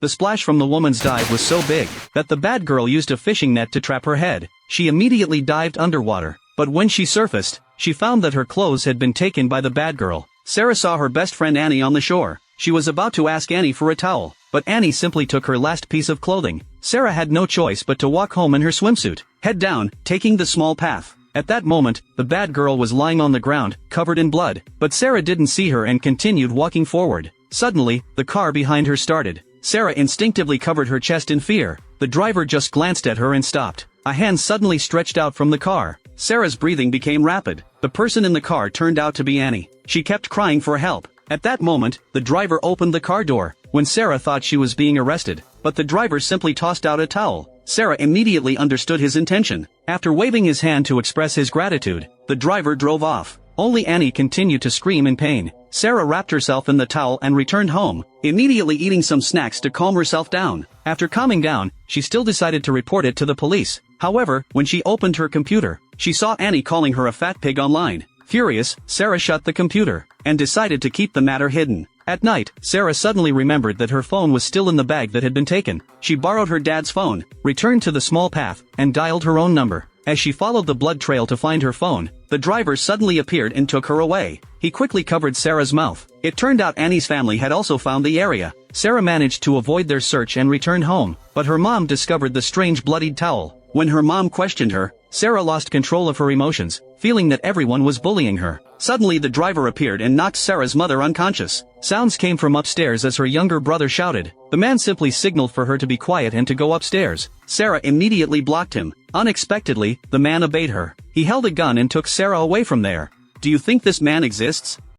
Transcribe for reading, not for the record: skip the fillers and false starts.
The splash from the woman's dive was so big that the bad girl used a fishing net to trap her head. She immediately dived underwater, but when she surfaced, she found that her clothes had been taken by the bad girl. Sarah saw her best friend Annie on the shore. She was about to ask Annie for a towel, but Annie simply took her last piece of clothing. Sarah had no choice but to walk home in her swimsuit, head down, taking the small path. At that moment, the bad girl was lying on the ground, covered in blood, but Sarah didn't see her and continued walking forward. Suddenly, the car behind her started. Sarah instinctively covered her chest in fear. The driver just glanced at her and stopped. A hand suddenly stretched out from the car. Sarah's breathing became rapid. The person in the car turned out to be Annie. She kept crying for help. At that moment, the driver opened the car door. When Sarah thought she was being arrested, but the driver simply tossed out a towel. Sarah immediately understood his intention. After waving his hand to express his gratitude, the driver drove off. Only Annie continued to scream in pain. Sarah wrapped herself in the towel and returned home, immediately eating some snacks to calm herself down. After calming down, she still decided to report it to the police. However, when she opened her computer, she saw Annie calling her a fat pig online. Furious, Sarah shut the computer and decided to keep the matter hidden. At night, Sarah suddenly remembered that her phone was still in the bag that had been taken. She borrowed her dad's phone, returned to the small path, and dialed her own number. As she followed the blood trail to find her phone, the driver suddenly appeared and took her away. He quickly covered Sarah's mouth. It turned out Annie's family had also found the area. Sarah managed to avoid their search and returned home, but her mom discovered the strange bloodied towel. When her mom questioned her, Sarah lost control of her emotions, feeling that everyone was bullying her. Suddenly the driver appeared and knocked Sarah's mother unconscious. Sounds came from upstairs as her younger brother shouted. The man simply signaled for her to be quiet and to go upstairs. Sarah immediately blocked him. Unexpectedly, the man obeyed her. He held a gun and took Sarah away from there. Do you think this man exists?